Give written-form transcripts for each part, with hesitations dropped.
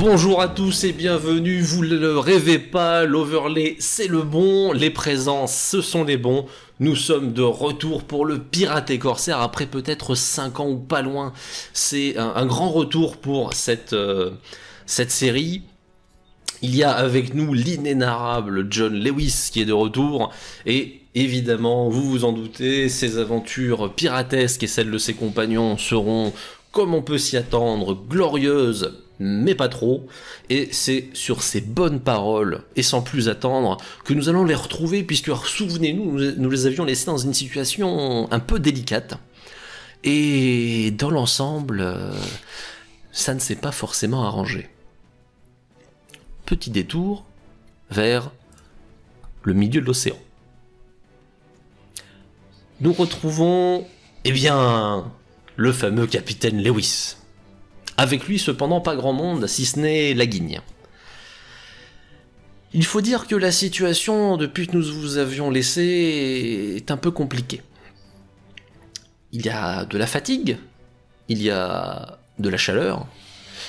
Bonjour à tous et bienvenue, vous ne le rêvez pas, l'overlay c'est le bon, les présences ce sont les bons, nous sommes de retour pour le Pirate et Corsaire après peut-être 5 ans ou pas loin, c'est un grand retour pour cette série. Il y a avec nous l'inénarrable John Lewis qui est de retour et évidemment, vous vous en doutez, ses aventures piratesques et celles de ses compagnons seront, comme on peut s'y attendre, glorieuses, mais pas trop, et c'est sur ces bonnes paroles, et sans plus attendre, que nous allons les retrouver, puisque souvenez-nous, nous les avions laissés dans une situation un peu délicate, et dans l'ensemble, ça ne s'est pas forcément arrangé. Petit détour vers le milieu de l'océan. Nous retrouvons, eh bien, le fameux capitaine Lewis. Avec lui, cependant, pas grand monde, si ce n'est la Guigne. Il faut dire que la situation, depuis que nous vous avions laissé, est un peu compliquée. Il y a de la fatigue, il y a de la chaleur,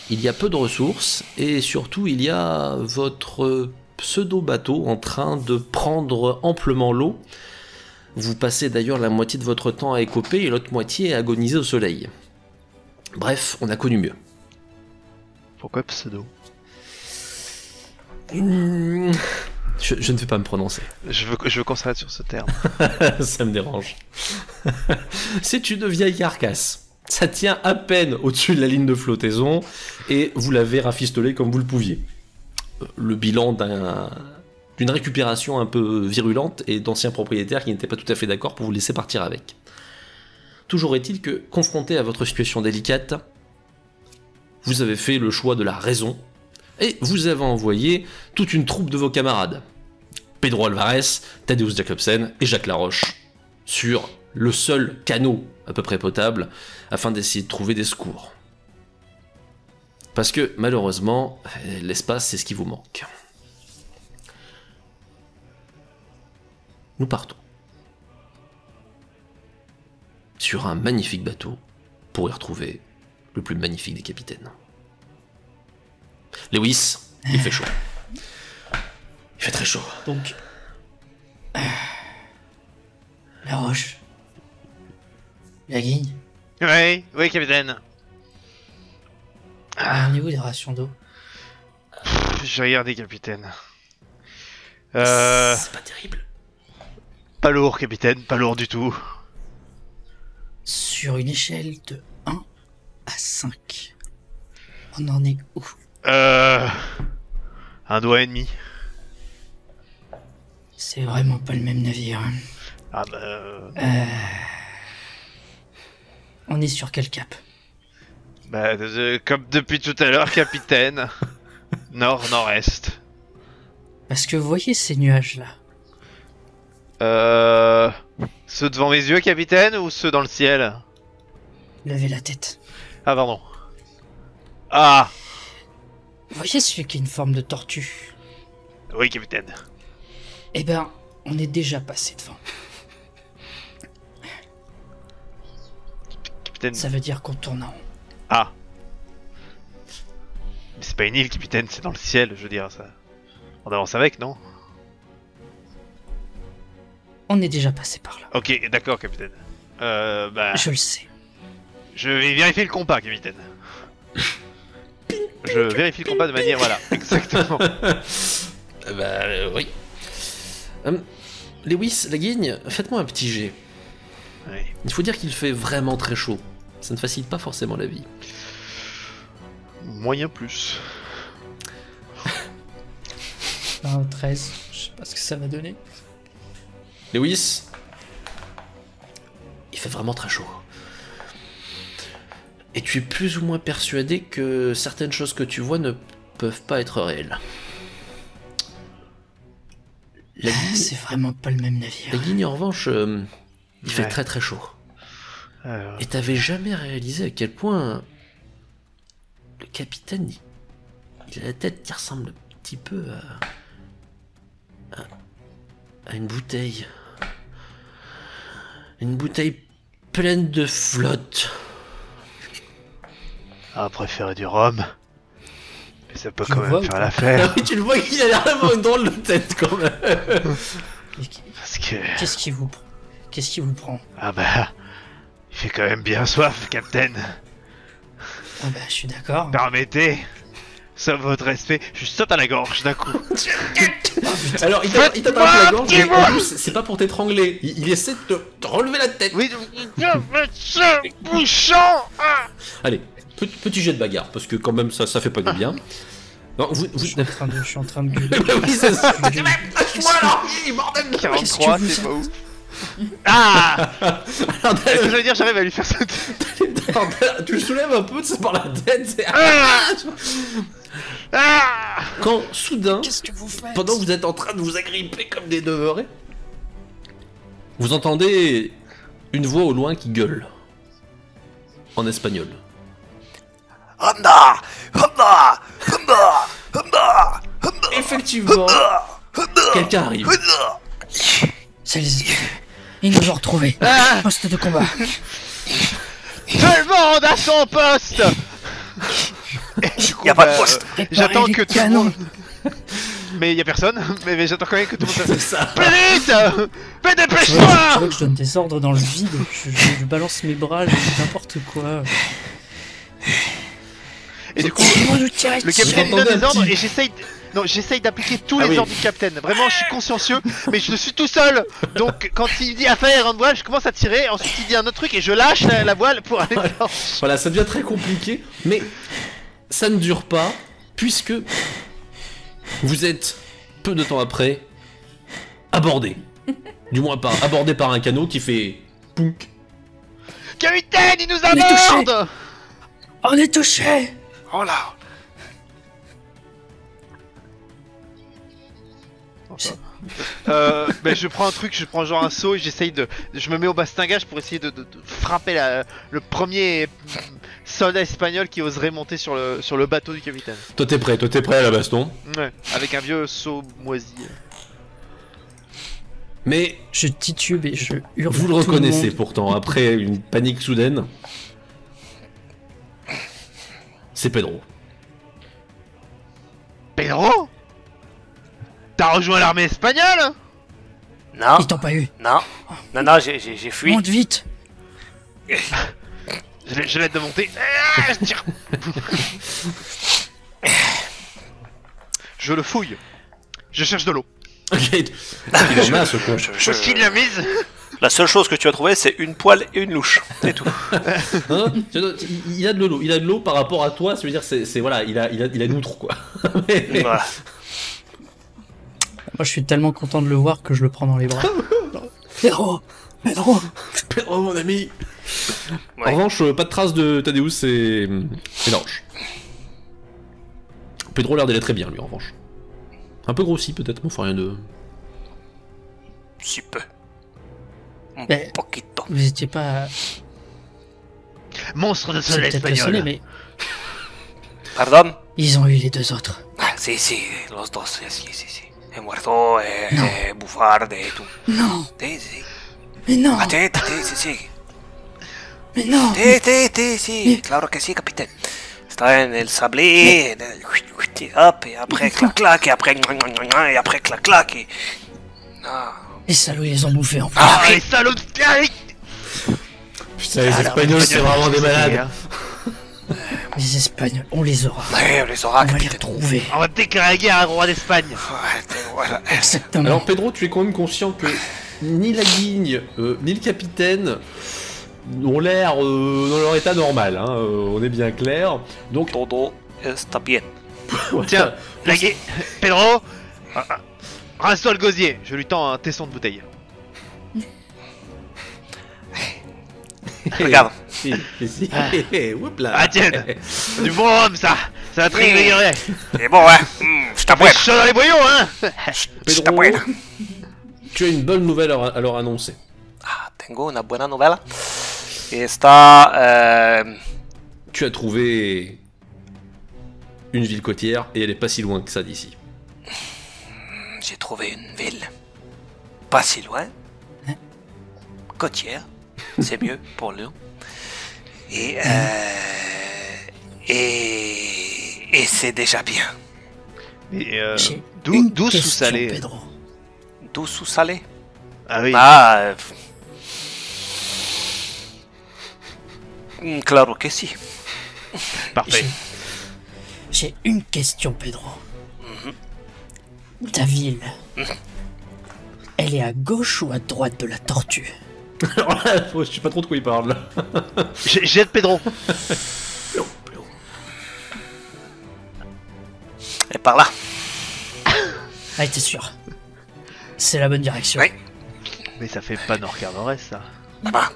il y a peu de ressources, et surtout, il y a votre pseudo-bateau en train de prendre amplement l'eau. Vous passez d'ailleurs la moitié de votre temps à écoper et l'autre moitié à agoniser au soleil. Bref, on a connu mieux. Pourquoi pseudo? Je ne vais pas me prononcer. Je veux qu'on s'arrête sur ce terme. Ça me dérange. C'est une vieille carcasse. Ça tient à peine au-dessus de la ligne de flottaison et vous l'avez rafistolé comme vous le pouviez. Le bilan d'une récupération un peu virulente et d'anciens propriétaires qui n'étaient pas tout à fait d'accord pour vous laisser partir avec. Toujours est-il que, confronté à votre situation délicate, vous avez fait le choix de la raison, et vous avez envoyé toute une troupe de vos camarades, Pedro Alvarez, Tadeusz Jacobsen et Jacques Laroche, sur le seul canot à peu près potable, afin d'essayer de trouver des secours. Parce que, malheureusement, l'espace, c'est ce qui vous manque. Nous partons. Sur un magnifique bateau, pour y retrouver le plus magnifique des capitaines. Lewis, il fait chaud. Il fait très chaud. Donc... La roche. La guigne. Oui, capitaine. On est où les rations d'eau? J'ai regardé, capitaine. C'est pas terrible. Pas lourd, capitaine, pas lourd du tout. Sur une échelle de 1 à 5. On en est où? Un doigt et demi. C'est vraiment pas le même navire. Hein. Ah bah... On est sur quel cap? Bah, comme depuis tout à l'heure, capitaine. Nord-nord-est. Parce que vous voyez ces nuages-là? Ceux devant mes yeux, capitaine, ou ceux dans le ciel? Levez la tête. Ah, pardon. Ah! Vous voyez celui qui a une forme de tortue? Oui, capitaine. Eh ben, on est déjà passé devant. Capitaine... Ça veut dire qu'on tourne en rond. Ah! Mais c'est pas une île, capitaine, c'est dans le ciel, je veux dire, ça... On avance avec, non? On est déjà passé par là. Ok, d'accord, capitaine. Bah... Je le sais. Je vais vérifier le compas, capitaine. Je vérifie le compas de manière... Voilà, exactement. Oui. Lewis, la guigne, faites-moi un petit jet. Oui. Il faut dire qu'il fait vraiment très chaud. Ça ne facilite pas forcément la vie. Moyen plus. 13, je sais pas ce que ça va donner. Lewis, il fait vraiment très chaud. Et tu es plus ou moins persuadé que certaines choses que tu vois ne peuvent pas être réelles. La guigne, C'est vraiment pas le même navire. la guigne, en revanche, il fait très très chaud. Alors... Et t'avais jamais réalisé à quel point le capitaine, il a la tête qui ressemble un petit peu à une bouteille. Une bouteille pleine de flotte. Ah, préférer du rhum. Mais Ça peut Je quand le vois même ou faire pas? l'affaire. Ah oui, tu le vois qu'il a l'air d'avoir une drôle de tête quand même. Mais Parce que... Qu'est-ce qui vous... Qu'est-ce qui vous prend? Ah bah... Il fait quand même bien soif, Captain. Ah bah, je suis d'accord. Permettez, sans votre respect, je saute à la gorge d'un coup. Alors, il t'attrape la gorge, mais en plus, c'est pas pour t'étrangler. Il essaie de te relever la tête. Oui, bouchon. Allez, petit jet de bagarre, parce que quand même, ça fait pas du bien. Non, Je suis en train de gueuler. oui, c'est ça. Lâche-moi l'orgie, bordel de... 43, Qu'est-ce que c'est vous pas ouf. Ah. Alors, Est-ce que ça veut dire j'arrive à lui faire sauter? tu le soulèves un peu, c'est par la tête. C'est... Ah. Quand, soudain, Qu'est-ce que vous faites? pendant que vous êtes en train de vous agripper comme des demeurés, vous entendez une voix au loin qui gueule. En espagnol. Honda! Honda! Honda! Honda! Honda! Effectivement, quelqu'un arrive. C'est les esprits. Ils nous ont retrouvés. Ah. Poste de combat. Tout le monde à son poste. Et du coup, Y a pas de poste. J'attends Préparez que les tout le canons. monde... Mais y a personne, mais j'attends quand même que tout le monde... C'est ça. Vite. Mais Tu dépêche-toi. vois que je donne des ordres dans le vide. Je balance mes bras, je dis n'importe quoi. Et du coup, Moi, je tirais le capitaine J'entendais donne des un ordres petit- et j'essaye... Non, j'essaye d'appliquer tous Ah les oui. ordres du capitaine. Vraiment, je suis consciencieux, mais je suis tout seul. Donc, quand il dit à faire une voile, je commence à tirer. Ensuite, il dit un autre truc et je lâche la voile pour aller faire... Voilà, ça devient très compliqué, mais ça ne dure pas, puisque vous êtes, peu de temps après, abordé. Du moins, abordé par un canot qui fait... Pounk. Capitaine, il nous On est touché. aborde. On est touché. Oh là! Ben je prends un truc, je prends genre un seau et j'essaye de... Je me mets au bastingage pour essayer de frapper le premier soldat espagnol qui oserait monter sur le bateau du capitaine. Toi t'es prêt à la baston. Ouais, avec un vieux seau moisi. Mais Je titube et je hurle. vous le à tout reconnaissez monde. pourtant, après une panique soudaine. C'est Pedro. Pedro? T'as rejoint l'armée espagnole? Non, Ils t'ont pas eu. non, non, j'ai fui. Monte vite. Je l'aide de monter. Ah, je tire. Je le fouille. Je cherche de l'eau. Ok, il en a ce con. Où est-ce qu'il l'a mise? La seule chose que tu as trouvé, c'est une poêle et une louche. C'est tout. Hein, il a de l'eau, par rapport à toi, ça veut dire c'est voilà, il a une outre quoi. Voilà. Moi, je suis tellement content de le voir que je le prends dans les bras. Pedro, Pedro. Pedro mon ami. Ouais. En revanche, pas de traces de Thaddeus et Lange. Pedro a l'air d'aller très bien lui en revanche. Un peu grossi peut-être, mais enfin rien de... Si peu. Un Mais- poquito. Vous étiez pas. Monstre de C'est soleil peut-être le espagnol. sonné, mais Pardon? ils ont eu les deux autres. Ah, si, los dos, si. He muerto, Bufard et tout. Non, Sí, sí. mais non, Ah, sí. mais non. Sí, claro que sí, capitaine. Está en el sablé, hop, et après clac, et après clac, et... Ah. Les salauds, ils les ont bouffés en plus. Ah, les salauds de... Putain, les Espagnols c'est vraiment des malades. Les Espagnols, on les aura. Ouais, on les aura, On va les capitaine. retrouver. On va déclarer la guerre à un roi d'Espagne. Ouais, voilà. Exactement. Alors Pedro, tu es quand même conscient que ni la guigne, ni le capitaine ont l'air dans leur état normal, hein, on est bien clair. Donc, Todo está bien. voilà. Tiens, la guerre... Pedro, rince-toi le gosier. Je lui tends un tesson de bouteille. Regarde. Oups là. Ah tiens, du bon homme ça. Ça va te réveiller. C'est bon, ouais. Está Fais bueno. chaud dans les boyaux, hein. Está Pedro, bueno. tu as une bonne nouvelle à leur annoncer. Ah, tengo una buena novela. Está... Tu as trouvé une ville côtière et elle est pas si loin que ça d'ici. J'ai trouvé une ville. Pas si loin. Côtière. C'est mieux pour nous. Et c'est déjà bien. Mais J'ai une douce ou question, salée? Pedro. Douce ou salée? Ah oui. Ah. Claro que si. Parfait. J'ai une question, Pedro. Ta ville, elle est à gauche ou à droite de la tortue? Alors là, je sais pas trop de quoi il parle là. Jette Pedro. Et par là. Ah, t'es sûr? C'est la bonne direction. Oui. Mais ça fait pas nord-nord-est ça. Là-bas.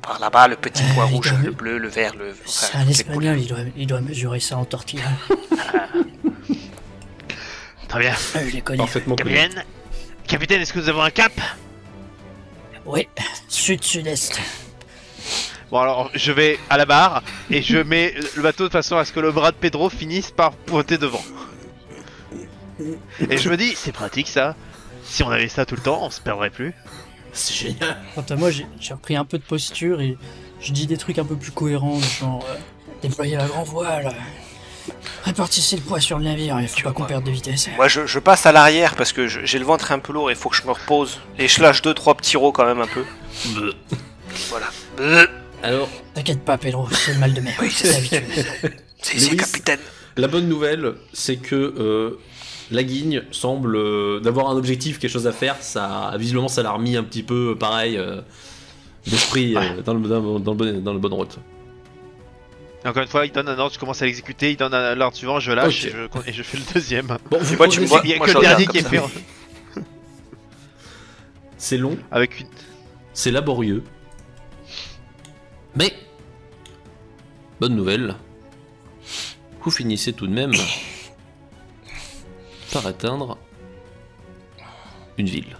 Par là-bas, le petit point il rouge, doit- le bleu, le vert, le... C'est un espagnol, il doit mesurer ça en tortilla. Très bien. Je les connais. Parfaitement connu. Capitaine, est-ce que nous avons un cap? Oui, sud-sud-est. Bon alors, je vais à la barre et je mets le bateau de façon à ce que le bras de Pedro finisse par pointer devant. Et je me dis, c'est pratique ça. Si on avait ça tout le temps, on se perdrait plus. C'est génial. Quant à moi, j'ai repris un peu de posture et je dis des trucs un peu plus cohérents, genre déployer la grand voile, répartissez le poids sur le navire, il faut pas qu'on perde de vitesse. Moi, je passe à l'arrière parce que j'ai le ventre un peu lourd et il faut que je me repose. Et je lâche 2-3 petits rots quand même un peu. Voilà. Alors, T'inquiète pas, Pedro, c'est le mal de mer. Oui, c'est l'habitude. C'est Lewis. capitaine. la bonne nouvelle, c'est que la guigne semble d'avoir un objectif, quelque chose à faire. Ça, visiblement, ça l'a remis un petit peu pareil d'esprit dans le bonne route. Et encore une fois, il donne un ordre, je commence à l'exécuter, il donne l'ordre suivant, je lâche Ok. et je fais le deuxième. Bon, vous Moi, tu me progressez- vois- Il y a moi, que je le dernier regarde qui est comme fait c'est long, avec une... c'est laborieux. Mais, bonne nouvelle, vous finissez tout de même par atteindre une ville.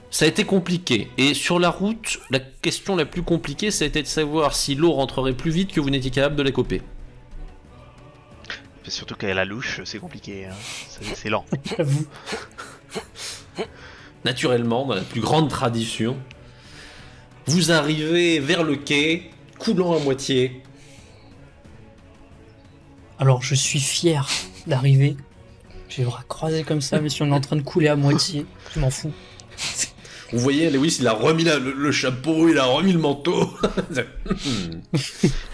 Ça a été compliqué, et sur la route, la question la plus compliquée, ça a été de savoir si l'eau rentrerait plus vite que vous n'étiez capable de la couper. Surtout qu'à la louche, c'est compliqué, hein. C'est lent. J'avoue. Naturellement, dans la plus grande tradition, vous arrivez vers le quai, coulant à moitié. Alors, je suis fier d'arriver. J'ai les bras croisés comme ça, mais si on est en train de couler à moitié, je m'en fous. Vous voyez, Lewis, il a remis le chapeau, il a remis le manteau.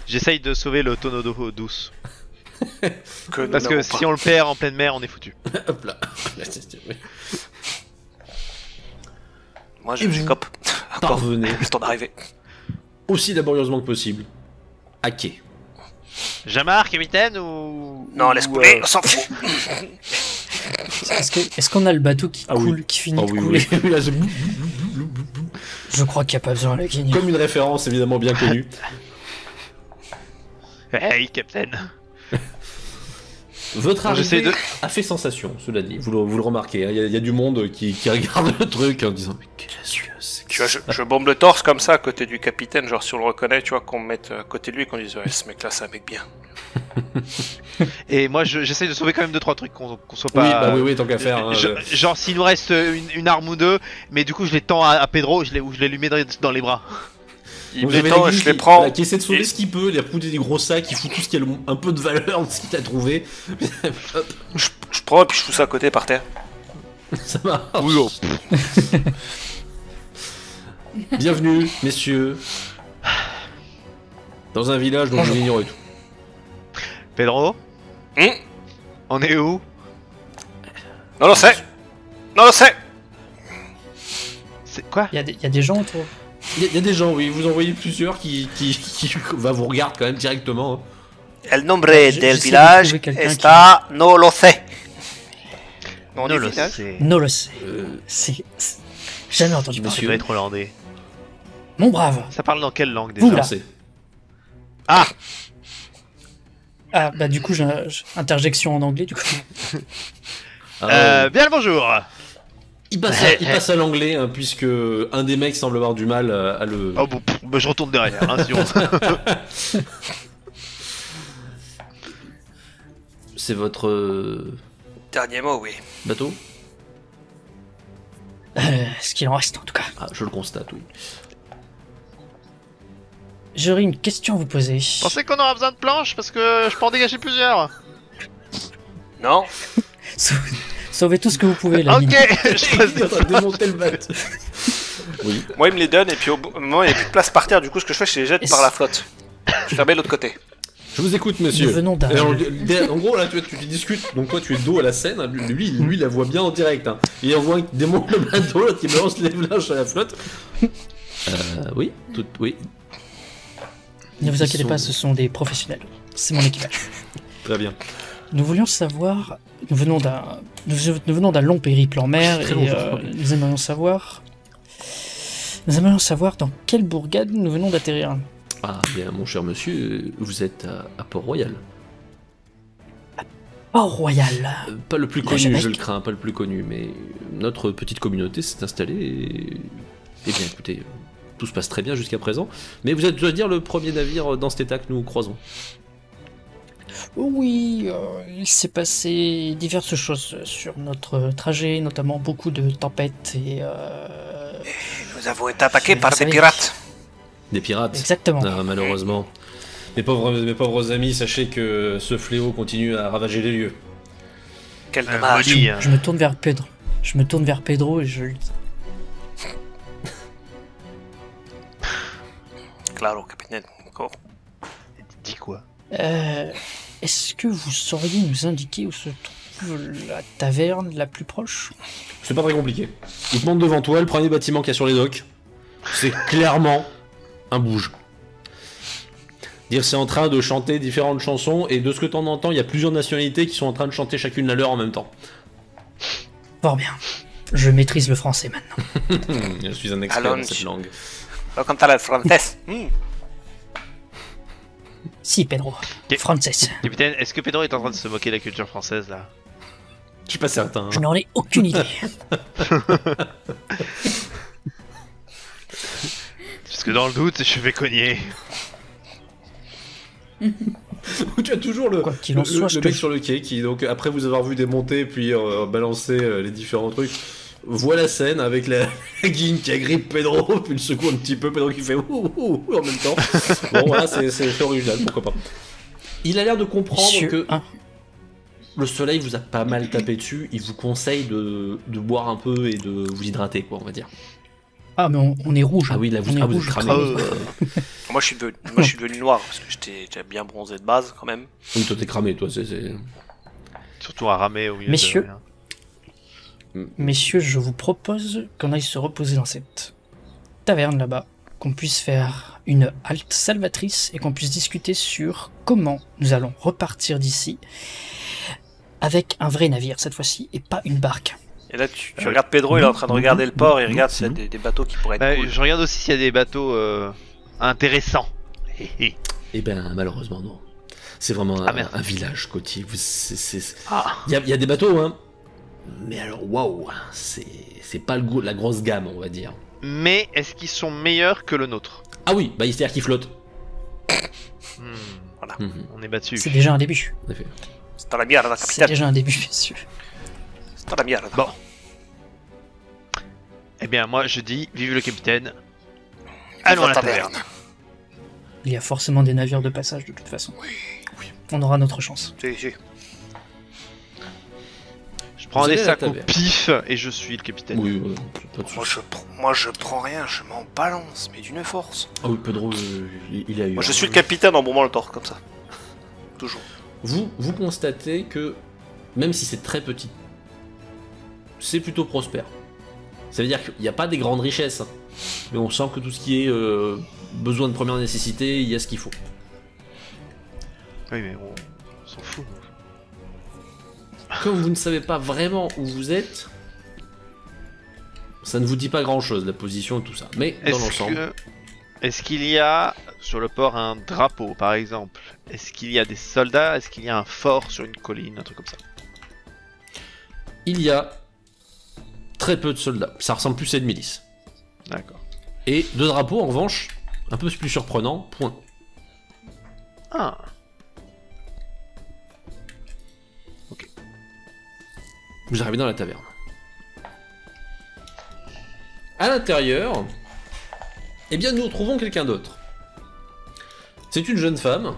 J'essaye de sauver le tonneau d'eau douce. Que Parce que si on le perd en pleine mer, on est foutu. Hop là. Moi, Et je vous cop. Encore. Parvenez, Le temps d'arriver. aussi laborieusement que possible, à quai. J'amarre, capitaine, ou... Non, laisse couler, on s'en fout. Est-ce qu'on a le bateau qui Ah oui. coule, qui finit Oh de oui, couler? oui. Là, c'est Je crois qu'il n'y a pas besoin de la guigne. comme une référence évidemment bien connue. Hey, capitaine. Votre Bon, j'essaie arrivée de- a fait sensation, cela dit. Vous le remarquez, hein. Il y a du monde qui regarde le truc en disant mais qu'est-ce que c'est que Tu vois, ça je bombe le torse comme ça à côté du capitaine, genre si on le reconnaît, tu vois, qu'on me mette à côté de lui et qu'on dise ouais, ce mec-là, c'est un mec bien. Et moi, j'essaye de sauver quand même 2-3 trucs, qu'on soit Oui, pas... bah oui, tant qu'à faire. Hein, Genre, s'il nous reste une arme ou deux, mais du coup, je les tends à Pedro, je les lui mets dans les bras. Il Donc, me j'avais les tend, la guigne je les qui- prends. voilà, qui essaie de sauver Et- ce qu'il peut, il a foutu des gros sacs, il fout tout ce qui a un peu de valeur de ce qu'il a trouvé. Hop, Je prends et puis je fous ça à côté par terre. ça marche. Oui, oh. Bienvenue, messieurs, dans un village dont vous ignorez tout. Pedro, on est où? Non, non, c'est. Non, non, c'est. C'est quoi? Il y a des gens autour. Il y a des gens, oui, vous en voyez plusieurs qui vous regardent quand même directement. Hein. El nombre J'essaie del de village trouver quelqu'un está no lo sé. Non, Non, du le village. c'est... Non, le sait. Euh, C'est jamais entendu Ça parler. doit être hollandais. Mon brave. Ça parle dans quelle langue déjà? Oula. français. Ah! Ah, bah du coup, j'ai interjection en anglais, du coup. Ah, Bien le bonjour! il passe à l'anglais, hein, puisque un des mecs semble avoir du mal à le... Oh bon, bah, je retourne derrière, hein, si on... C'est votre Dernier mot, oui. bateau? Ce qu'il en reste, en tout cas. Ah, je le constate, oui. J'aurais une question à vous poser. Pensez qu'on aura besoin de planches parce que je peux en dégager plusieurs. Non. Sauvez tout ce que vous pouvez, la Ok, mine. je passe Il est en train de démonter le bateau. Oui. Moi, il me les donne, et puis au moment où il n'y a plus de place par terre, du coup, ce que je fais, je les jette par la flotte. Je les remets de l'autre côté. Je vous écoute, monsieur. Nous venons d'un- Et en gros, là, tu discutes. Donc, toi, tu es dos à la scène. Hein. Lui, il la voit bien en direct. Hein. Il envoie qui démonte le bateau, l'autre qui balance les linges à la flotte. Oui, oui. Ne vous Ils inquiétez sont- pas, ce sont des professionnels. C'est mon équipage. Très bien. Nous voulions savoir... Nous venons d'un long périple en mer Très et long, je crois. nous aimerions savoir... Nous aimerions savoir dans quelle bourgade nous venons d'atterrir. Ah, bien, mon cher monsieur, vous êtes à Port-Royal. Port-Royal. Pas le plus La connu, Jamaïque. je le crains, pas le plus connu, mais notre petite communauté s'est installée et bien, écoutez, tout se passe très bien jusqu'à présent. Mais vous êtes, je dois dire, le premier navire dans cet état que nous croisons. Oui, il s'est passé diverses choses sur notre trajet, notamment beaucoup de tempêtes et... Nous avons été attaqués Vous par des savez. pirates. Des pirates. Exactement. Ah, malheureusement. Mes pauvres amis, sachez que ce fléau continue à ravager les lieux. Quel dommage. Molly, Je me tourne vers Pedro. Je me tourne vers Pedro et je lui dis... Claro, capitaine. Oh. dis quoi? Est-ce que vous sauriez nous indiquer où se trouve la taverne la plus proche? C'est pas très compliqué. Il te montre devant toi le premier bâtiment qu'il y a sur les docks. C'est clairement un bouge. Dire c'est en train de chanter différentes chansons et de ce que t'en entends, il y a plusieurs nationalités qui sont en train de chanter chacune la leur en même temps. Fort bien. Je maîtrise le français maintenant. Je suis un expert dans Allons. cette langue. Welcome to la Frontes. Si, Pedro. Ok. Frances. Capitaine, est-ce que Pedro est en train de se moquer de la culture française là? Je suis pas certain. Je n'en ai aucune idée. Parce que dans le doute, je vais cogner. Tu as toujours le, Quoi qu'il en le- soit, je le te mec sur le quai qui, donc, après vous avoir vu démonter puis balancer les différents trucs, voit la scène avec la guigne qui agrippe Pedro, puis le secoue un petit peu, Pedro qui fait ouh en même temps. Bon, voilà, c'est original, pourquoi pas. Il a l'air de comprendre Monsieur, que hein, le soleil vous a pas mal tapé dessus, il vous conseille de boire un peu et de vous hydrater, quoi, on va dire. Ah, mais on est rouge. Ah oui, là, on est vous êtes rouge. cramé. Moi, je suis devenu noir parce que j'étais bien bronzé de base quand même. Oui, toi t'es cramé, toi, Surtout à ramer au milieu Messieurs. de rien. Messieurs, je vous propose qu'on aille se reposer dans cette taverne là-bas, qu'on puisse faire une halte salvatrice et qu'on puisse discuter sur comment nous allons repartir d'ici avec un vrai navire cette fois-ci et pas une barque. Et là, tu regardes Pedro, il est en train de regarder le port, il regarde s'il y a des bateaux qui pourraient être Bah, cool. je regarde aussi s'il y a des bateaux intéressants. Hé, hé. Eh ben, malheureusement, non. C'est vraiment Ah, merde. un village côtier. Ah, Il y a des bateaux, hein. Mais alors, waouh, c'est pas la grosse gamme, on va dire. mais est-ce qu'ils sont meilleurs que le nôtre? Ah oui, bah c'est-à-dire qu'ils flottent. Voilà. On est battu. C'est déjà un début. En effet. C'est dans la merde, C'est capitaine. déjà un début, messieurs. C'est dans la merde. Bon. Eh bien, moi je dis, vive le capitaine. Allons à la taverne. Il y a forcément des navires de passage de toute façon. On aura notre chance. Si. Je prends Vous des allez à la sacs au taverne. pif et je suis le capitaine. Oui, pas de soucis. Moi, je prends rien, je m'en balance, mais d'une force. Ah oui, Pedro, il a eu. Moi, je suis le capitaine en bombant le torse, comme ça. Toujours. Vous constatez que, même si c'est très petit, c'est plutôt prospère. Ça veut dire qu'il n'y a pas des grandes richesses, hein. Mais on sent que tout ce qui est besoin de première nécessité, il y a ce qu'il faut. Oui, mais on s'en fout. Comme vous ne savez pas vraiment où vous êtes, ça ne vous dit pas grand-chose, la position et tout ça. Mais dans l'ensemble, Est-ce qu'il y a sur le port un drapeau, par exemple? Est-ce qu'il y a des soldats? Est-ce qu'il y a un fort sur une colline? Un truc comme ça. il y a très peu de soldats. Ça ressemble plus à une milice. D'accord. Et de drapeaux, en revanche, un peu plus surprenant, point. Ah. Vous arrivez dans la taverne. À l'intérieur, eh bien, nous retrouvons quelqu'un d'autre. C'est une jeune femme.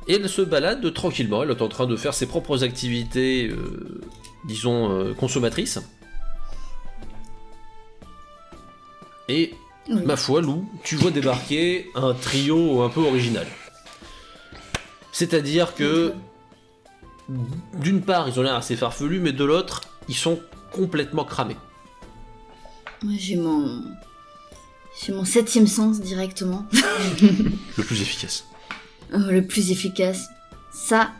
Et elle se balade tranquillement, elle est en train de faire ses propres activités, disons, consommatrices. Et, Oui. ma foi, Lou, tu vois débarquer un trio un peu original. C'est-à-dire que, d'une part, ils ont l'air assez farfelus, mais de l'autre, ils sont complètement cramés. Moi, j'ai mon 7e sens directement. Le plus efficace. Le plus efficace. Ça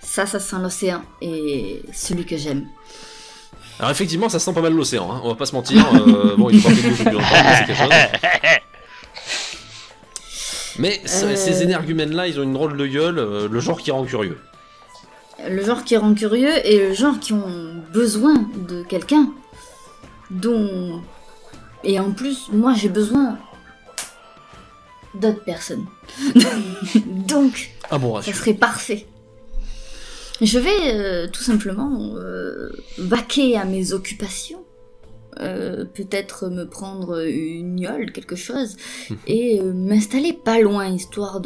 sent l'océan. Et celui que j'aime. Alors effectivement, ça sent pas mal l'océan, hein, on va pas se mentir. Bon, ils ont pas fait de l'eau depuis longtemps, mais c'est quelque chose. Mais ces énergumènes-là, ils ont une drôle de gueule, le genre qui rend curieux. Le genre qui rend curieux et le genre qui ont besoin de quelqu'un. Dont... Et en plus, moi j'ai besoin d'autres personnes. Donc, Ah bon, ça rassure. serait parfait. Je vais tout simplement vaquer à mes occupations. Peut-être me prendre une gnole, quelque chose, et m'installer pas loin, histoire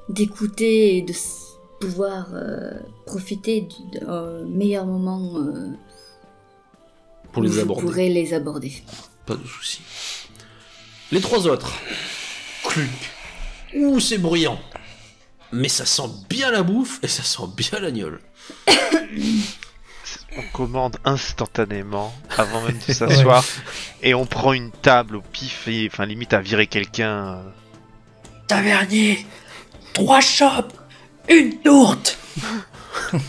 d'écouter et de pouvoir profiter d'un meilleur moment Pour où les je aborder. pourrais les aborder. Pas de soucis. Les trois autres. Cluc. Ouh, c'est bruyant. Mais ça sent bien la bouffe et ça sent bien l'agnole. On commande instantanément avant même de s'asseoir et on prend une table au pif et enfin limite à virer quelqu'un. Tavernier, 3 chopes, une tourte.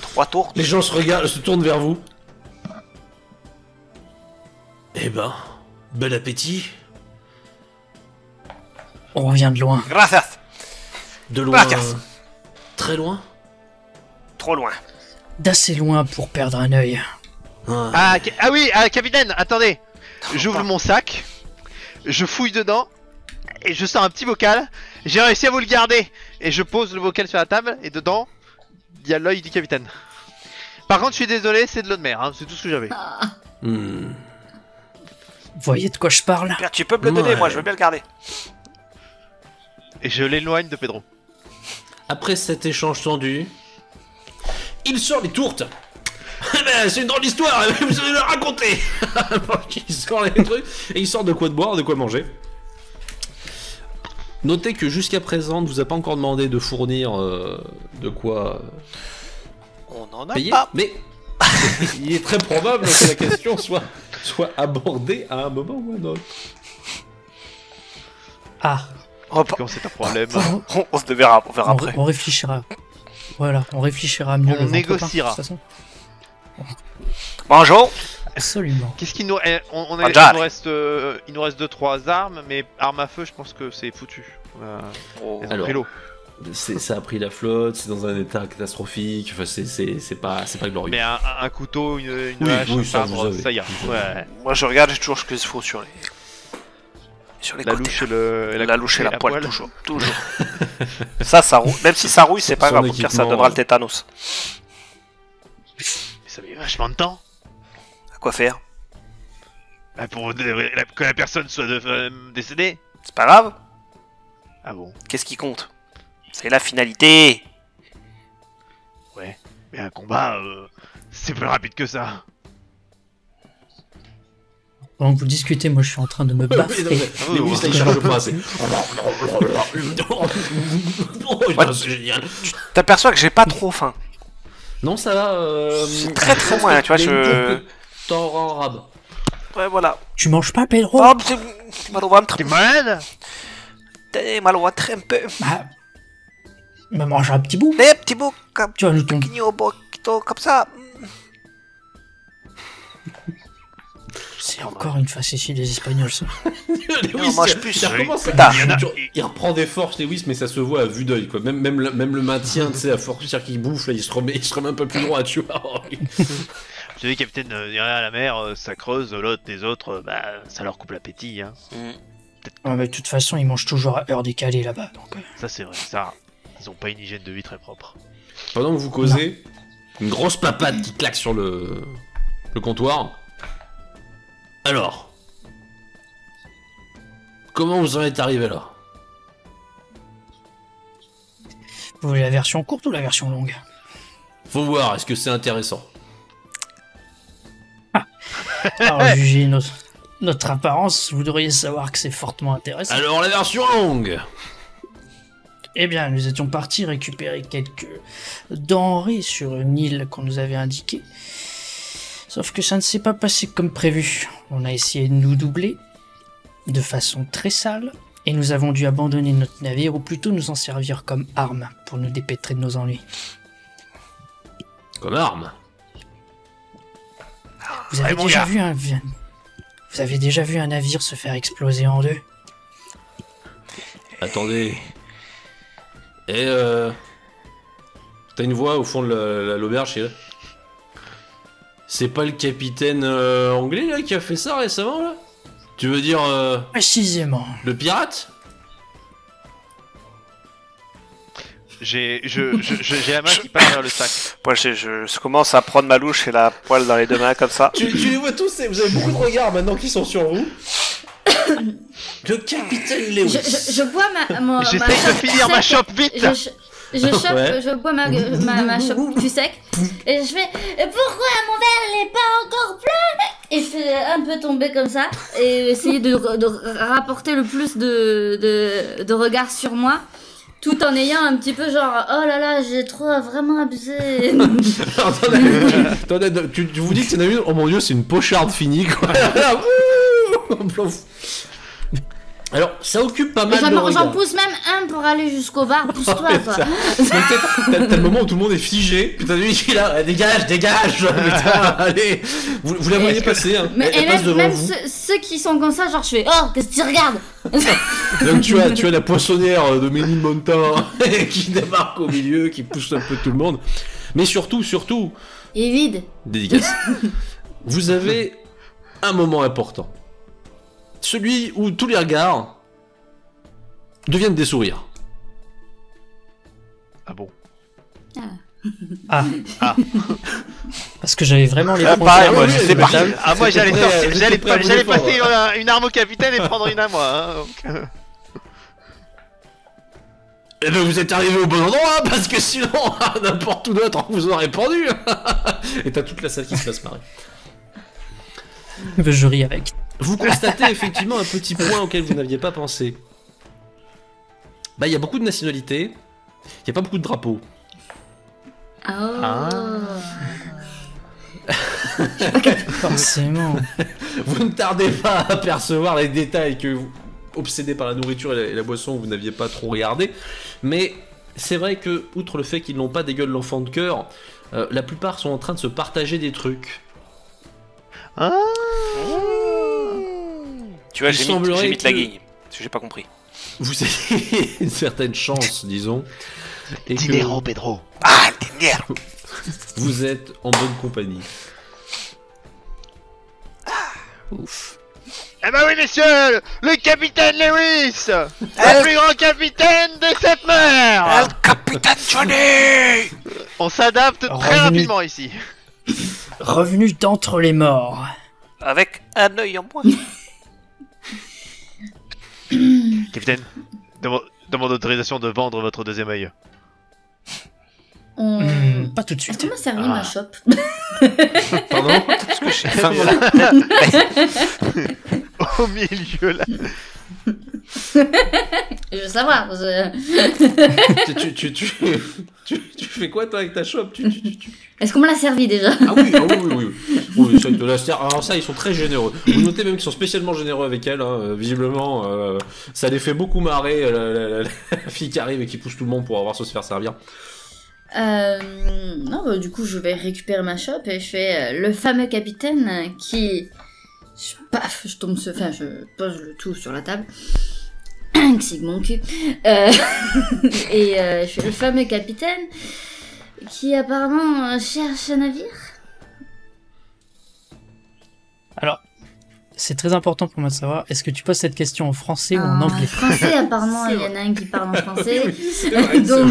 3 tours. Les gens se regardent, se tournent vers vous. Eh ben, bel appétit. On revient de loin. Gracias. De loin. Gracias. Très loin. Trop loin. D'assez loin pour perdre un œil. Ah oui, capitaine, attendez. J'ouvre mon sac, je fouille dedans et je sors un petit bocal. J'ai réussi à vous le garder et je pose le bocal sur la table et dedans il y a l'œil du capitaine. Par contre, je suis désolé, c'est de l'eau de mer, hein, c'est tout ce que j'avais. Hmm. Vous voyez de quoi je parle? Pierre, tu peux me le donner, Ouais. moi je veux bien le garder. Et je l'éloigne de Pedro. Après cet échange tendu, il sort les tourtes. Eh ben, c'est une drôle d'histoire, vous allez la raconter. Il sort les trucs et il sort de quoi de boire, de quoi manger. Notez que jusqu'à présent, on ne vous a pas encore demandé de fournir de quoi On en a payer, pas. mais il est très probable que la question soit abordée à un moment ou à un autre. Ah, Quand c'est un problème, On se verra, on verra on, après. on réfléchira. Voilà, on réfléchira mieux. On le ventre négociera. plein, de toute façon. Bonjour. Absolument. qu'est-ce qu'il nous... Mangiare. il nous reste 2-3 armes, mais armes à feu, je pense que c'est foutu. Oh. Elles ont Alors, pris l'eau. Ça a pris la flotte, c'est dans un état catastrophique, enfin c'est pas glorieux. Mais un couteau, une Oui, hache, oui, un ça, sabre, vous avez. ça ira. Vous avez. Ouais. Moi je regarde, j'ai toujours ce qu'il faut sur les La côtés. louche et La louche et la poêle, toujours. Toujours. ça rouille. Même si ça rouille, c'est pas Son grave. Au pire, ça équipement, donnera le tétanos. Mais ça met vachement de temps. À quoi faire? Bah, pour que la personne soit décédée. C'est pas grave. Ah bon? Qu'est-ce qui compte? C'est la finalité. Ouais. Mais un combat, c'est plus rapide que ça. Pendant que vous discutez, moi je suis en train de me Oui, non, baffer. mais oui, ça, il charge pas assez. Oh, putain, c'est génial. T'aperçois que j'ai pas trop faim. Non, ça va. C'est très très moyen, tu vois, je. T'en rends rab. Ouais, voilà. Tu manges pas, Pedro? Oh, j'ai mal au ventre. T'es malade? T'es mal au ventre un peu. Bah, me mange un petit bout. Des petits bouts comme Tu vas nous tomber. comme ça. C'est encore une facétie des Espagnols, ça. Lewis, mange plus. ça recommence à- Putain. il reprend des forces, Lewis, mais ça se voit à vue d'œil, quoi. Même le maintien, tu sais, à force qu'il bouffe, là, il se remet un peu plus droit, tu vois. Vous savez, capitaine, à la mer, ça creuse, l'autre des autres, bah, ça leur coupe l'appétit, hein. Ouais, mais de toute façon, ils mangent toujours à heure décalée là-bas. Donc, Ça, c'est vrai, ça. Ils ont pas une hygiène de vie très propre. Pendant que vous causez, une grosse papade qui claque sur le comptoir. Alors, comment vous en êtes arrivé là? Vous voulez la version courte ou la version longue? Faut voir, est-ce que c'est intéressant? Alors, jugez notre apparence, vous devriez savoir que c'est fortement intéressant. Alors la version longue. Eh bien, nous étions partis récupérer quelques denrées sur une île qu'on nous avait indiquée. Sauf que ça ne s'est pas passé comme prévu. On a essayé de nous doubler, de façon très sale, et nous avons dû abandonner notre navire, ou plutôt nous en servir comme arme, pour nous dépêtrer de nos ennuis. Comme arme. Vous avez, mon déjà gars. vu un... Vous avez déjà vu un navire se faire exploser en deux? Attendez. Et t'as une voix au fond de l'auberge, là. C'est pas le capitaine anglais là qui a fait ça récemment là? Tu veux dire Précisément. le pirate? J'ai la main qui part vers le sac. Moi, je commence à prendre ma louche et la poêle dans les deux mains comme ça. Tu les vois tous, vous avez beaucoup de regards maintenant qui sont sur vous. Le capitaine Lewis. Je bois ma J'essaye de finir ma chope vite. Je bois ma chope du sec et je fais pourquoi mon verre il est pas encore plein, et je fais un peu tomber comme ça et essayer de rapporter le plus de regards sur moi, tout en ayant un petit peu genre oh là là j'ai trop vraiment abusé. Attendez, tu vous dis que t'en as une, oh mon dieu c'est une pocharde finie quoi. Alors, ça occupe pas mal de regards. J'en pousse même un pour aller jusqu'au bar, pousse-toi quoi. T'as le moment où tout le monde est figé, putain lui qui est là, dégage, putain, allez, vous la voyez passer, hein. Mais Elle passe devant même vous. ceux qui sont comme ça, genre je fais oh qu'est-ce que tu regardes. Donc tu as la poissonnière de Ménilmontant qui débarque au milieu, qui pousse un peu tout le monde. Mais surtout, Il est vide. dédicace, vous avez un moment important. Celui où tous les regards deviennent des sourires. Ah bon? Ah. Parce que j'avais vraiment les Ah, points pareil, fermés moi, sur j'étais cette parti. table. Ah moi j'allais prêt, sortir, j'étais prêt à vous j'allais défendre. passer une arme au capitaine et prendre une à moi. Hein, donc, Eh ben vous êtes arrivé au bon endroit, parce que sinon, à n'importe où d'autre, on vous aurait pendu. Et t'as toute la salle qui se passe marrer. Je ris avec. Vous constatez effectivement un petit point auquel vous n'aviez pas pensé. Bah, il y a beaucoup de nationalités, il n'y a pas beaucoup de drapeaux. Oh. Forcément. Vous ne tardez pas à apercevoir les détails que vous, obsédés par la nourriture et la boisson, vous n'aviez pas trop regardé. Mais c'est vrai que, outre le fait qu'ils n'ont pas des gueules d'enfants de cœur, la plupart sont en train de se partager des trucs. Ah. Tu vois, Il j'ai semblerait mis de la que- guigne. Parce que j'ai pas compris. Vous avez une certaine chance, disons, et que Dinero Pedro. Ah, le dinero. vous êtes en bonne compagnie. Ouf. Eh ben oui messieurs, le capitaine Lewis, le plus grand capitaine de cette mer. El Capitaine Johnny. On s'adapte très Revenu. rapidement ici. Revenu d'entre les morts. Avec un œil en moins. Capitaine, demande autorisation de vendre votre deuxième œil. Pas tout de suite. Comment servir ma chope? Pardon? Parce que j'ai faim. Au milieu là. Je veux savoir. Tu fais quoi toi avec ta chope? Est-ce qu'on me l'a servi déjà? Ah oui, oui, ça, ils te la servent. Alors ça, ils sont très généreux. Vous notez même qu'ils sont spécialement généreux avec elle, hein. Visiblement, ça les fait beaucoup marrer, la fille qui arrive et qui pousse tout le monde pour avoir se faire servir. Non, bah, du coup, je vais récupérer ma chope et je fais le fameux capitaine qui... Paf, je tombe sur... Enfin, je pose le tout sur la table. C'est mon cul. Et je fais le fameux capitaine qui apparemment cherche un navire. Alors, c'est très important pour moi de savoir, est-ce que tu poses cette question en français ou en En anglais? français, apparemment, il y en a un qui parle en français. Oui, c'est vrai, Donc,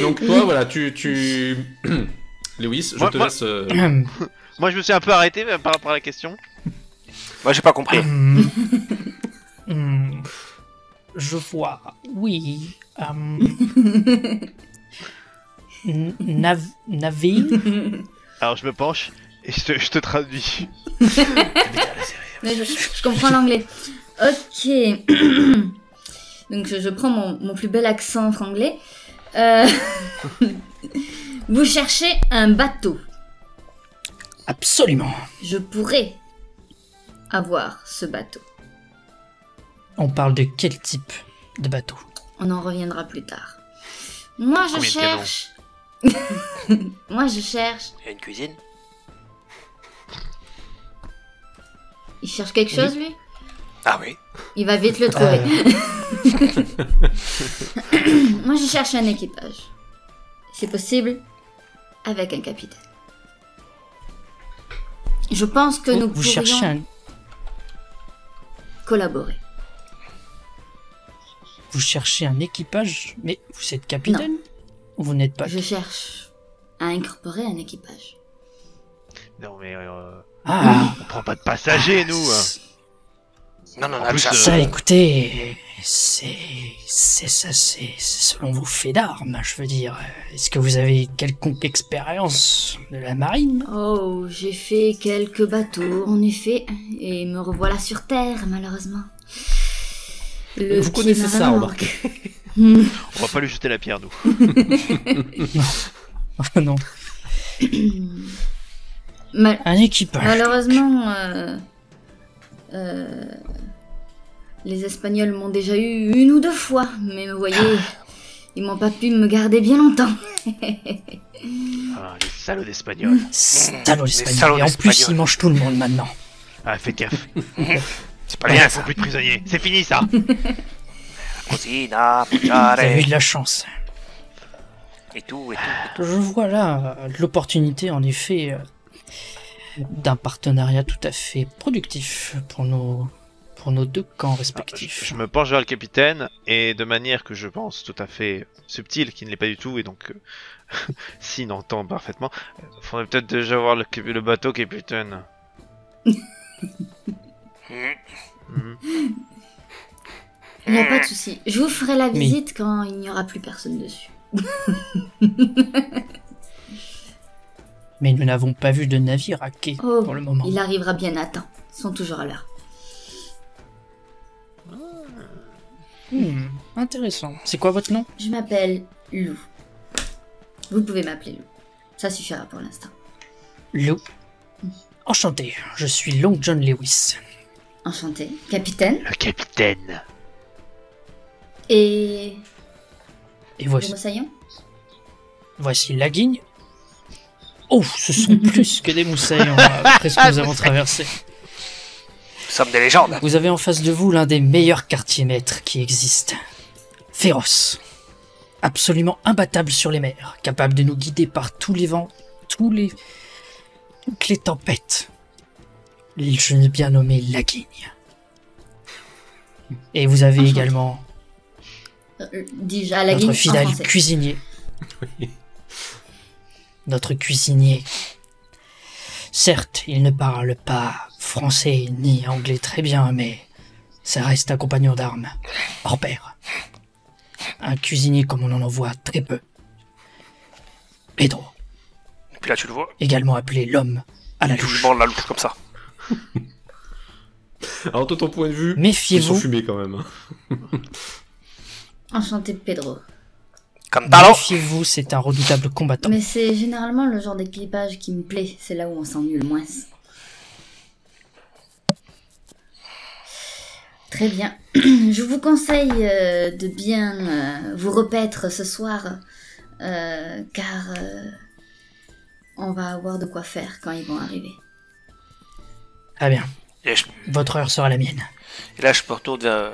Donc toi, voilà, tu... Lewis, je te Moi- laisse... Moi je me suis un peu arrêté par rapport à la question. Moi, j'ai pas compris. je vois. Oui. Navire. Alors je me penche et je te traduis. Mais je comprends l'anglais. Ok. Donc je prends mon plus bel accent franglais. Vous cherchez un bateau. Absolument. Je pourrais avoir ce bateau. On parle de quel type de bateau? On en reviendra plus tard. Moi je Combien de cherche... Moi je cherche... Il y a une cuisine. Il cherche quelque chose lui? Ah oui. Il va vite le trouver. Moi je cherche un équipage. C'est possible avec un capitaine. Je pense que nous Vous pourrions cherchez un... collaborer. Vous cherchez un équipage, mais vous êtes capitaine? Ou vous n'êtes pas? Je cherche à incorporer un équipage. Non mais Ah, on prend pas de passagers nous. Non, non, En non, plus, ça. ça, écoutez, c'est selon vos faits d'armes, je veux dire. Est-ce que vous avez quelconque expérience de la marine? Oh, j'ai fait quelques bateaux, en effet, et me revoilà sur Terre, malheureusement. Le Vous pied connaissez marin ça, me remarquez. manque. On va pas lui jeter la pierre nous. Non, un équipage. Malheureusement, les Espagnols m'ont déjà eu une ou deux fois, mais vous voyez, ils m'ont pas pu me garder bien longtemps. Ah, les salauds d'Espagnols. Salaud salauds d'Espagnol. Et en plus, d'Espagnols. ils mangent tout le monde maintenant. Ah fais gaffe. C'est pas bien Faut ça. plus de prisonniers. C'est fini ça. Cosina, Vous avez eu mangiare. de la chance. Et tout, et tout. Je vois là l'opportunité, en effet, d'un partenariat tout à fait productif pour nos deux camps respectifs. Je me penche vers le capitaine et de manière que je pense tout à fait subtile, qui ne l'est pas du tout et donc s'il entend parfaitement, faudrait peut-être déjà voir le bateau capitaine. Mhm. Il n'y a pas de souci. Je vous ferai la Mais- visite quand il n'y aura plus personne dessus. Mais nous n'avons pas vu de navire à quai Oh, pour le moment. il arrivera bien à temps. Ils sont toujours à l'heure. Intéressant. C'est quoi votre nom? Je m'appelle Lou. Vous pouvez m'appeler Lou. Ça suffira pour l'instant. Lou. Enchanté, je suis Long John Lewis. Enchanté. Capitaine. Le capitaine. Et... Et Le moussaillon. voici la guigne. Oh, ce sont plus que des moussaillons après ce que nous avons traversé. Nous sommes des légendes. Vous avez en face de vous l'un des meilleurs quartiers-maîtres qui existent. Féroce. Absolument imbattable sur les mers, capable de nous guider par tous les vents, toutes les tempêtes. Je n'ai bien nommé la guigne. Et vous avez Enchanté. également Dis-je à la guigne notre en fidèle français. cuisinier. Notre cuisinier. Certes, il ne parle pas français ni anglais très bien, mais ça reste un compagnon d'armes, hors pair. Un cuisinier comme on en voit très peu. Pedro, Et puis là, tu le vois. également appelé l'homme à la Tu lui louche. bandes la louche comme ça. Alors, de ton point de vue, ils sont Méfiez-vous, fumés quand même. Hein. Enchanté Pedro. Cantalo. méfiez-vous, c'est un redoutable combattant. Mais c'est généralement le genre d'équipage qui me plaît. C'est là où on s'ennuie le moins. Très bien. Je vous conseille de bien vous repaître ce soir. Car on va avoir de quoi faire quand ils vont arriver. Très bien, Et, votre heure sera la mienne. et là, je me retourne vers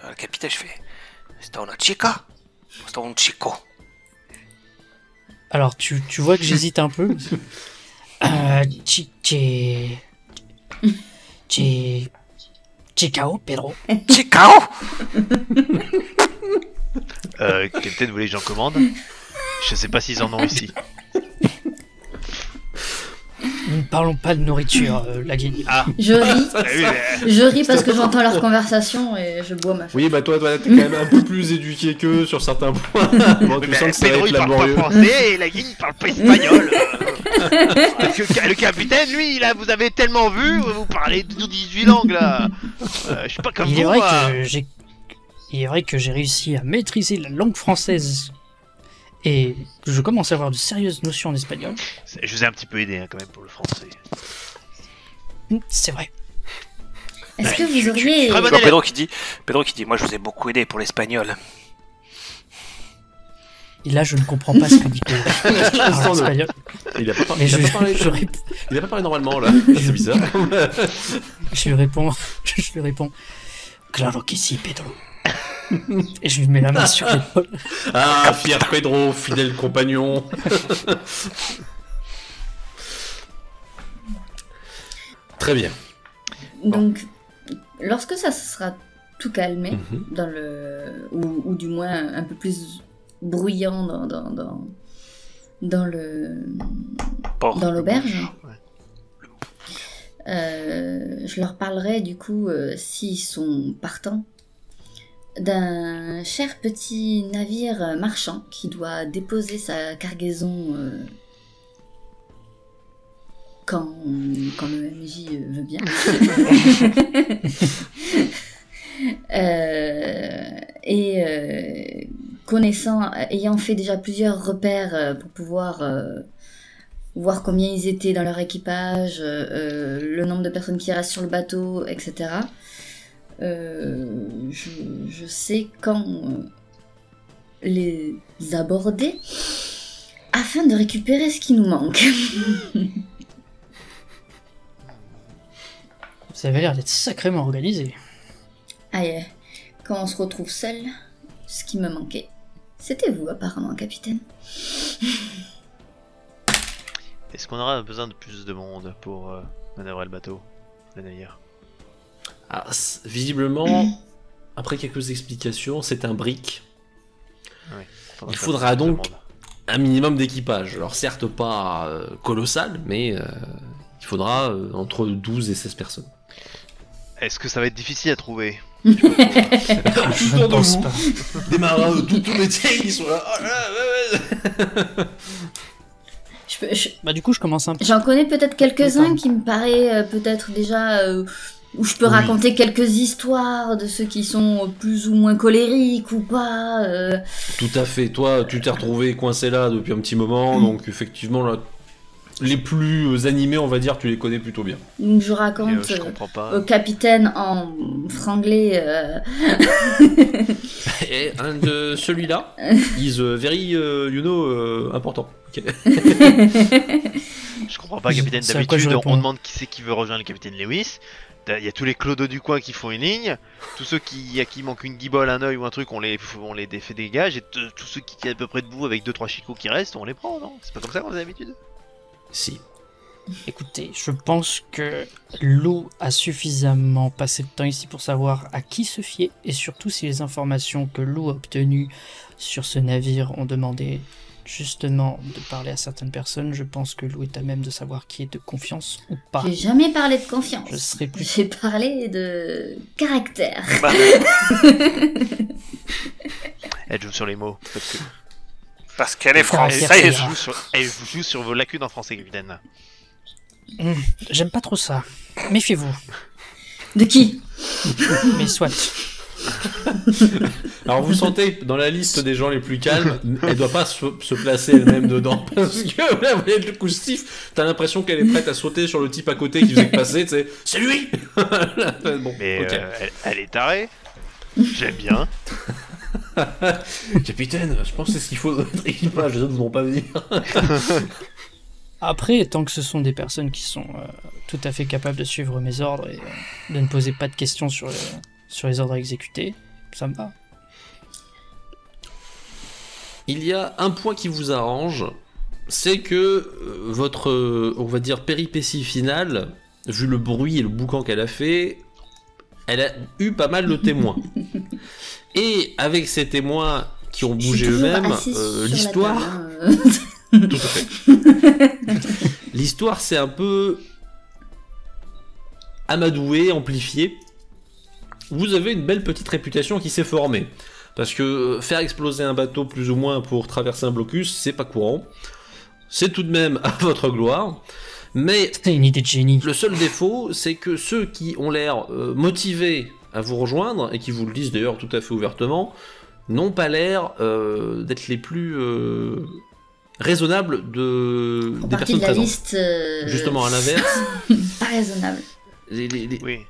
le capitaine. Je fais. C'est una chica. C'est un chico. Alors, tu vois que j'hésite un peu. Chicao, Pedro. Chicao. Capitaine, vous voulez que j'en commande? Je sais pas s'ils en ont ici. Nous ne parlons pas de nourriture, Laguigne. Ah, Je ris, oui, mais... je ris parce que j'entends leur conversation et je bois ma chose. Oui, bah toi, t'es quand même un peu plus éduqué qu'eux sur certains points. Bon, tu mais sens que ça va Pedro, être il parle pas laborieux. français et la guigne, il parle pas espagnol. Parce que le capitaine, lui, là, vous avez tellement vu, vous parlez 18 langues, là. Je suis pas comme Il vous, est vrai moi. que j'ai réussi à maîtriser la langue française et que je commence à avoir de sérieuses notions en espagnol. Je vous ai un petit peu aidé, hein, quand même, pour le français. C'est vrai. Est-ce que vous auriez... Très Je bon vois élève. Pedro qui dit, moi je vous ai beaucoup aidé pour l'espagnol. Et là, je ne comprends pas ce que dit Pedro. En espagnol. Il a pas, Mais il a pas parlé, je réponds. il a pas parlé normalement là, c'est bizarre. Je lui réponds, claro que si, Pedro. Et je lui mets la main sur l'épaule. Ah, fier Pedro, fidèle compagnon. Très bien. Donc, lorsque ça se sera tout calmé, Mhm. dans le... ou du moins un peu plus bruyant dans l'auberge, je leur parlerai du coup, s'ils sont partants, d'un cher petit navire marchand qui doit déposer sa cargaison quand le MJ veut bien. Ayant fait déjà plusieurs repères pour pouvoir voir combien ils étaient dans leur équipage, le nombre de personnes qui restent sur le bateau, etc. Je sais quand les aborder afin de récupérer ce qui nous manque. Vous avez l'air d'être sacrément organisé. Aïe, quand on se retrouve seul, ce qui me manquait, c'était vous apparemment, capitaine. Est-ce qu'on aura besoin de plus de monde pour manœuvrer le bateau, le navire? Ah, visiblement, après quelques explications, c'est un brick. Ouais, Il faudra donc un minimum d'équipage. Alors certes pas colossal, mais il faudra entre 12 et 16 personnes. Est-ce que ça va être difficile à trouver? Je ne pense pas. Des marins de tout métier, ils sont là. Oh là, Bah du coup, je commence un peu. J'en connais peut-être quelques-uns qui me paraît peut-être déjà où je peux Oui. raconter quelques histoires de ceux qui sont plus ou moins colériques ou pas. Tout à fait. Toi, tu t'es retrouvé coincé là depuis un petit moment, donc effectivement, là, les plus animés, on va dire, tu les connais plutôt bien. Donc je raconte Je comprends pas. au capitaine en franglais. Et un de celui-là, is very, important. Ok. Je comprends pas, capitaine. C'est à quoi je D'habitude, réponds. on demande qui c'est qui veut rejoindre le capitaine Lewis. Il y a tous les clodos du coin qui font une ligne. Tous ceux à qui manque une guibole, un œil ou un truc, on les fait dégage. Et tous ceux qui tiennent à peu près debout avec 2-3 chicots qui restent, on les prend, non? C'est pas comme ça qu'on fait d'habitude? Si. Écoutez, je pense que Lou a suffisamment passé de temps ici pour savoir à qui se fier et surtout si les informations que Lou a obtenues sur ce navire ont demandé justement de parler à certaines personnes. Je pense que Lou est à même de savoir qui est de confiance ou pas. J'ai jamais parlé de confiance. Je serais plus... J'ai parlé de caractère. Elle joue sur les mots. Parce qu'elle est Française. française. Elle joue sur vos lacunes en français, capitaine. J'aime pas trop ça. Méfiez-vous. De qui? Mais soit. Alors vous sentez dans la liste des gens les plus calmes, elle doit pas se placer elle-même dedans parce que là vous voyez le coup stiff, t'as l'impression qu'elle est prête à sauter sur le type à côté qui faisait que passer, tu sais, c'est lui. Bon, Mais ok. elle est tarée. J'aime bien. Capitaine, je pense que c'est ce qu'il faut dans notre équipage, les autres voudront pas venir. Après, tant que ce sont des personnes qui sont tout à fait capables de suivre mes ordres et de ne poser pas de questions sur les ordres à exécuter, ça me va. Il y a un point qui vous arrange, c'est que votre, on va dire, péripétie finale, vu le bruit et le boucan qu'elle a fait, elle a eu pas mal de témoins. Et avec ces témoins qui ont bougé eux-mêmes, l'histoire... Tout à fait. L'histoire c'est un peu amadouée, amplifiée. Vous avez une belle petite réputation qui s'est formée. Parce que faire exploser un bateau plus ou moins pour traverser un blocus, c'est pas courant. C'est tout de même à votre gloire. Mais C'était une idée de génie. le seul défaut, c'est que ceux qui ont l'air motivés à vous rejoindre, et qui vous le disent d'ailleurs tout à fait ouvertement, n'ont pas l'air d'être les plus raisonnables En des partie personnes de la présentes. liste. Justement, à l'inverse, Pas raisonnable. Oui.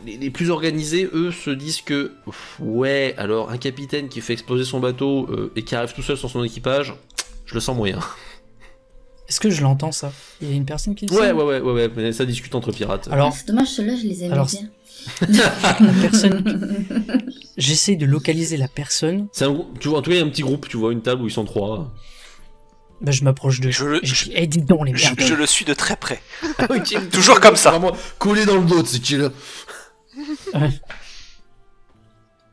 les plus organisés, eux, se disent que ouais, alors un capitaine qui fait exploser son bateau et qui arrive tout seul sans son équipage, je le sens moyen. Est-ce que je l'entends ça? Il y a une personne qui le Ouais, sait mais ça discute entre pirates. Alors, C'est dommage, ceux-là, je les aime Alors, bien. la personne. J'essaie de localiser la personne. C'est tu vois, en tout cas, il y a un petit groupe, tu vois, une table où ils sont 3. Bah, je m'approche d'eux. Eh, dis donc, les merdes. Je le suis de très près. Ok, Toujours comme ça. Vraiment collé dans le dos, c'est chill.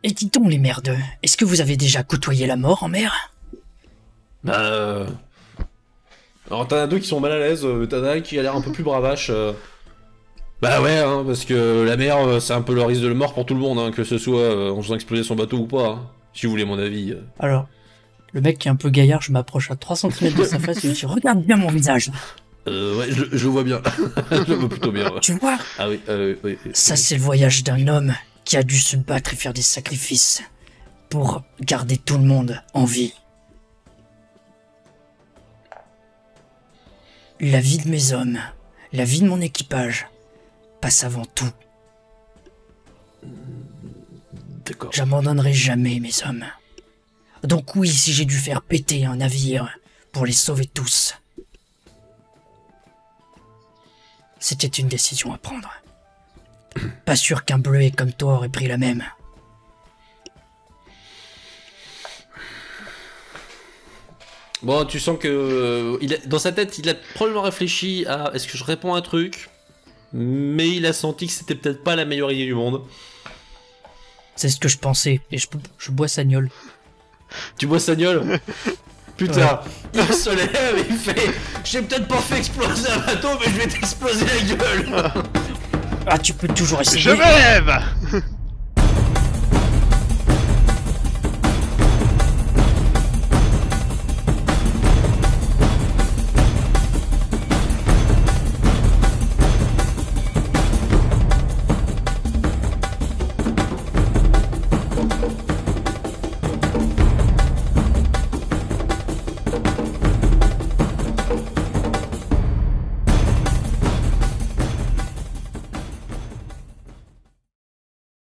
Et dis donc, les merdes. Est-ce que vous avez déjà côtoyé la mort en mer? Bah. Alors, t'en as deux qui sont mal à l'aise, t'en as un qui a l'air un peu plus bravache. Bah ouais, hein, parce que la mer, c'est un peu le risque de mort pour tout le monde, hein, que ce soit en faisant exploser son bateau ou pas. Hein, si vous voulez mon avis. Alors, le mec qui est un peu gaillard, je m'approche à 3 cm de sa face et je lui dis regarde bien mon visage. Ouais, je vois bien. Je le vois plutôt bien. Ouais. Tu vois? Ah oui, oui. Ça, c'est le voyage d'un homme qui a dû se battre et faire des sacrifices pour garder tout le monde en vie. La vie de mes hommes, la vie de mon équipage passe avant tout. D'accord. J'abandonnerai jamais mes hommes. Donc oui, si j'ai dû faire péter un navire pour les sauver tous, c'était une décision à prendre. Pas sûr qu'un bleuet comme toi aurait pris la même. Bon, tu sens que dans sa tête, il a probablement réfléchi à est-ce que je réponds à un truc, mais il a senti que c'était peut-être pas la meilleure idée du monde. C'est ce que je pensais, et je bois sa gnôle. Tu bois sa gueule? Putain, il se lève et il fait j'ai peut-être pas fait exploser un bateau, mais je vais t'exploser la gueule. Ah, tu peux toujours essayer. Je me lève.